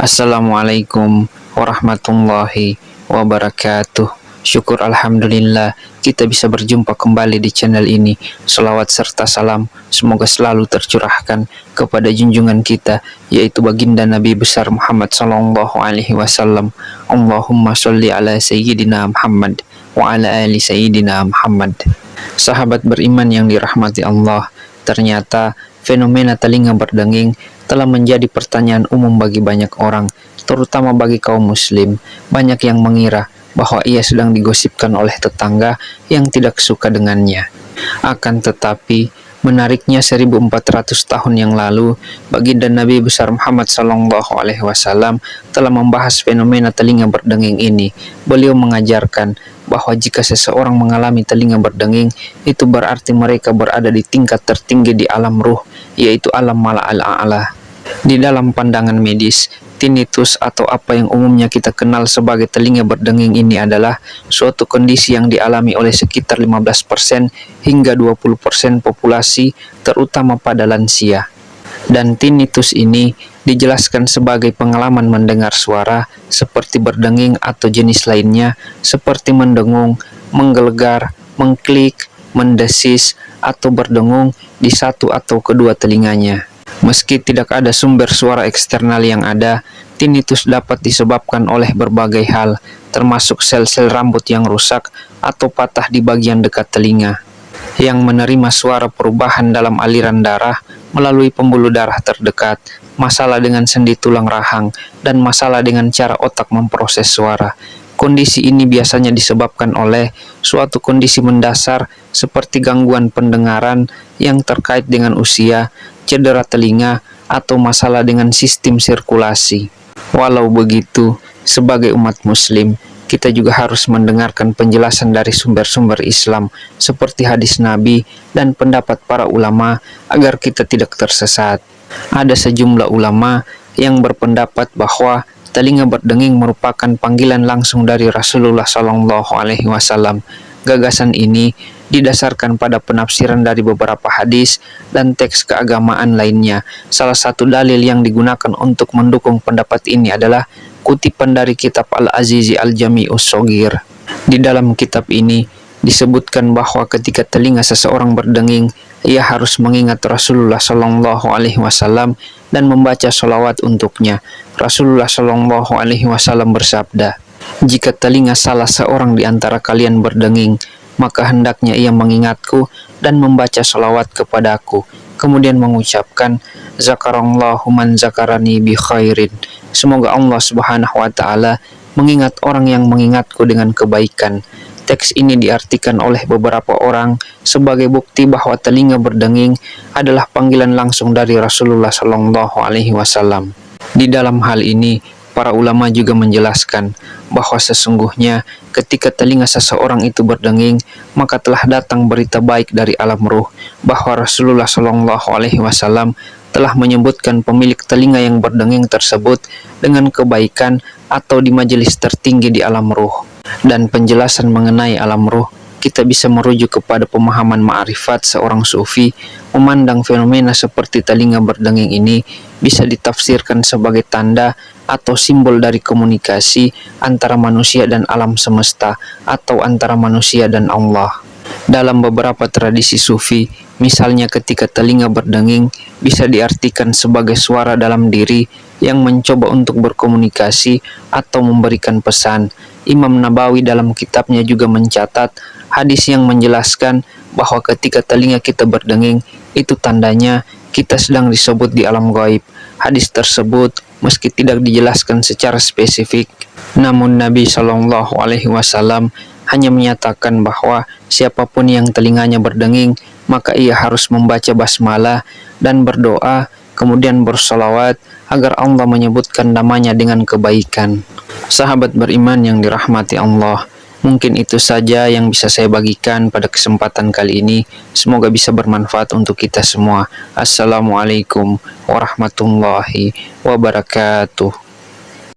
Assalamualaikum warahmatullahi wabarakatuh. Syukur alhamdulillah kita bisa berjumpa kembali di channel ini. Selawat serta salam semoga selalu tercurahkan kepada junjungan kita, yaitu baginda Nabi besar Muhammad sallallahu alaihi wasallam. Allahumma sholli ala sayyidina Muhammad wa ala ali sayyidina Muhammad. Sahabat beriman yang dirahmati Allah, ternyata fenomena telinga berdenging telah menjadi pertanyaan umum bagi banyak orang, terutama bagi kaum muslim. Banyak yang mengira bahwa ia sedang digosipkan oleh tetangga yang tidak suka dengannya. Akan tetapi, menariknya 1400 tahun yang lalu, baginda Nabi besar Muhammad SAW telah membahas fenomena telinga berdenging ini. Beliau mengajarkan bahwa jika seseorang mengalami telinga berdenging, itu berarti mereka berada di tingkat tertinggi di alam ruh, yaitu alam mala'al a'la. Di dalam pandangan medis, tinnitus atau apa yang umumnya kita kenal sebagai telinga berdenging ini adalah suatu kondisi yang dialami oleh sekitar 15% hingga 20% populasi, terutama pada lansia. Dan tinnitus ini dijelaskan sebagai pengalaman mendengar suara seperti berdenging atau jenis lainnya seperti mendengung, menggelegar, mengklik, mendesis, atau berdengung di satu atau kedua telinganya. Meski tidak ada sumber suara eksternal yang ada, tinnitus dapat disebabkan oleh berbagai hal, termasuk sel-sel rambut yang rusak atau patah di bagian dekat telinga, yang menerima suara perubahan dalam aliran darah melalui pembuluh darah terdekat, masalah dengan sendi tulang rahang, dan masalah dengan cara otak memproses suara. Kondisi ini biasanya disebabkan oleh suatu kondisi mendasar seperti gangguan pendengaran yang terkait dengan usia, cedera telinga, atau masalah dengan sistem sirkulasi. Walau begitu, sebagai umat muslim, kita juga harus mendengarkan penjelasan dari sumber-sumber Islam seperti hadis Nabi dan pendapat para ulama agar kita tidak tersesat. Ada sejumlah ulama yang berpendapat bahwa telinga berdenging merupakan panggilan langsung dari Rasulullah SAW. Gagasan ini didasarkan pada penafsiran dari beberapa hadis dan teks keagamaan lainnya. Salah satu dalil yang digunakan untuk mendukung pendapat ini adalah kutipan dari kitab Al-Azizi Al-Jami'us Shogir. Di dalam kitab ini disebutkan bahwa ketika telinga seseorang berdenging, ia harus mengingat Rasulullah SAW dan membaca sholawat untuknya. Rasulullah SAW bersabda, "Jika telinga salah seorang di antara kalian berdenging, maka hendaknya ia mengingatku dan membaca sholawat kepadaku, kemudian mengucapkan, Zakarallahu man zakarani bi khairin. Semoga Allah Subhanahu wa Ta'ala mengingat orang yang mengingatku dengan kebaikan." Teks ini diartikan oleh beberapa orang sebagai bukti bahwa telinga berdenging adalah panggilan langsung dari Rasulullah SAW. Di dalam hal ini, para ulama juga menjelaskan bahwa sesungguhnya ketika telinga seseorang itu berdenging, maka telah datang berita baik dari alam ruh, bahwa Rasulullah SAW telah menyebutkan pemilik telinga yang berdenging tersebut dengan kebaikan atau di majelis tertinggi di alam ruh. Dan penjelasan mengenai alam ruh, kita bisa merujuk kepada pemahaman ma'rifat seorang sufi. Memandang fenomena seperti telinga berdenging ini bisa ditafsirkan sebagai tanda atau simbol dari komunikasi antara manusia dan alam semesta, atau antara manusia dan Allah. Dalam beberapa tradisi sufi, misalnya ketika telinga berdenging bisa diartikan sebagai suara dalam diri yang mencoba untuk berkomunikasi atau memberikan pesan. Imam Nabawi dalam kitabnya juga mencatat hadis yang menjelaskan bahwa ketika telinga kita berdenging, itu tandanya kita sedang disebut di alam gaib. Hadis tersebut meski tidak dijelaskan secara spesifik, namun Nabi SAW hanya menyatakan bahwa siapapun yang telinganya berdenging, maka ia harus membaca basmalah dan berdoa, kemudian bersolawat agar Allah menyebutkan namanya dengan kebaikan. Sahabat beriman yang dirahmati Allah, mungkin itu saja yang bisa saya bagikan pada kesempatan kali ini. Semoga bisa bermanfaat untuk kita semua. Assalamualaikum warahmatullahi wabarakatuh.